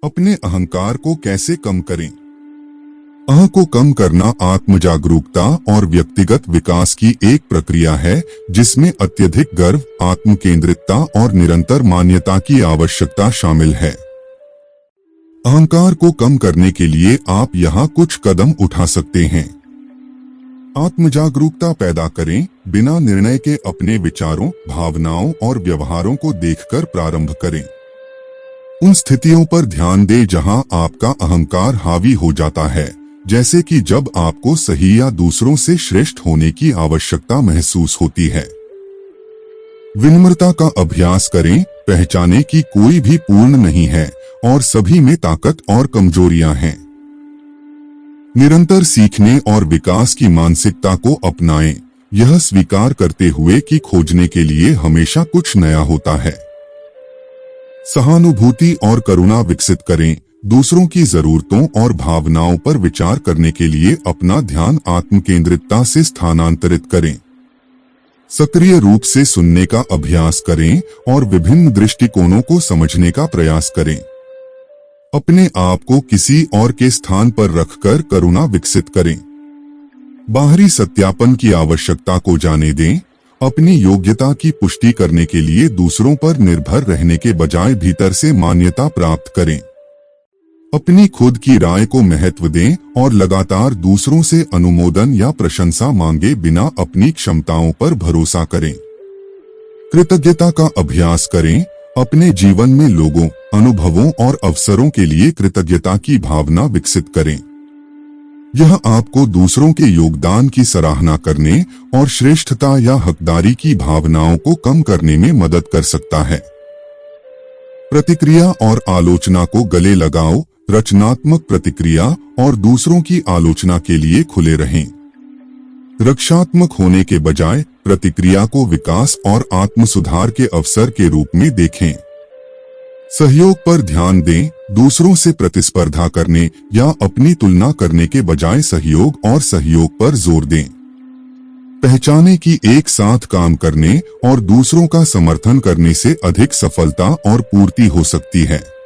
अपने अहंकार को कैसे कम करें? अह को कम करना आत्म जागरूकता और व्यक्तिगत विकास की एक प्रक्रिया है जिसमें अत्यधिक गर्व, आत्म केंद्रितता और निरंतर मान्यता की आवश्यकता शामिल है। अहंकार को कम करने के लिए आप यहाँ कुछ कदम उठा सकते हैं। आत्म जागरूकता पैदा करें। बिना निर्णय के अपने विचारों, भावनाओं और व्यवहारों को देखकर प्रारंभ करें। उन स्थितियों पर ध्यान दें जहां आपका अहंकार हावी हो जाता है, जैसे कि जब आपको सही या दूसरों से श्रेष्ठ होने की आवश्यकता महसूस होती है। विनम्रता का अभ्यास करें। पहचानें कि कोई भी पूर्ण नहीं है और सभी में ताकत और कमजोरियां हैं। निरंतर सीखने और विकास की मानसिकता को अपनाएं, यह स्वीकार करते हुए कि खोजने के लिए हमेशा कुछ नया होता है। सहानुभूति और करुणा विकसित करें। दूसरों की जरूरतों और भावनाओं पर विचार करने के लिए अपना ध्यान आत्म केंद्रितता से स्थानांतरित करें। सक्रिय रूप से सुनने का अभ्यास करें और विभिन्न दृष्टिकोणों को समझने का प्रयास करें। अपने आप को किसी और के स्थान पर रखकर करुणा विकसित करें। बाहरी सत्यापन की आवश्यकता को जाने दें। अपनी योग्यता की पुष्टि करने के लिए दूसरों पर निर्भर रहने के बजाय भीतर से मान्यता प्राप्त करें। अपनी खुद की राय को महत्व दें और लगातार दूसरों से अनुमोदन या प्रशंसा मांगे बिना अपनी क्षमताओं पर भरोसा करें। कृतज्ञता का अभ्यास करें। अपने जीवन में लोगों, अनुभवों और अवसरों के लिए कृतज्ञता की भावना विकसित करें। यह आपको दूसरों के योगदान की सराहना करने और श्रेष्ठता या हकदारी की भावनाओं को कम करने में मदद कर सकता है। प्रतिक्रिया और आलोचना को गले लगाओ। रचनात्मक प्रतिक्रिया और दूसरों की आलोचना के लिए खुले रहें। रक्षात्मक होने के बजाय प्रतिक्रिया को विकास और आत्म सुधार के अवसर के रूप में देखें। सहयोग पर ध्यान दें। दूसरों से प्रतिस्पर्धा करने या अपनी तुलना करने के बजाय सहयोग और सहयोग पर जोर दें। पहचानें कि एक साथ काम करने और दूसरों का समर्थन करने से अधिक सफलता और पूर्ति हो सकती है।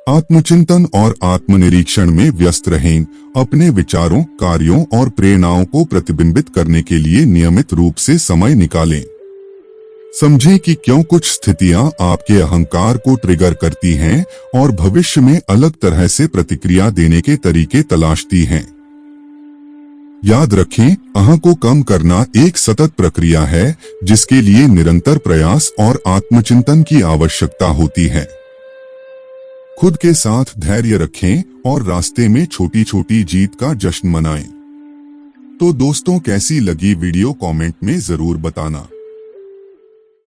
आत्मचिंतन और आत्मनिरीक्षण में व्यस्त रहें। अपने विचारों, कार्यों और प्रेरणाओं को प्रतिबिंबित करने के लिए नियमित रूप से समय निकालें। समझें कि क्यों कुछ स्थितियां आपके अहंकार को ट्रिगर करती हैं और भविष्य में अलग तरह से प्रतिक्रिया देने के तरीके तलाशती हैं। याद रखें, अह को कम करना एक सतत प्रक्रिया है जिसके लिए निरंतर प्रयास और आत्मचिंतन की आवश्यकता होती है। खुद के साथ धैर्य रखें और रास्ते में छोटी छोटी जीत का जश्न मनाएं। तो दोस्तों, कैसी लगी वीडियो कमेंट में जरूर बताना।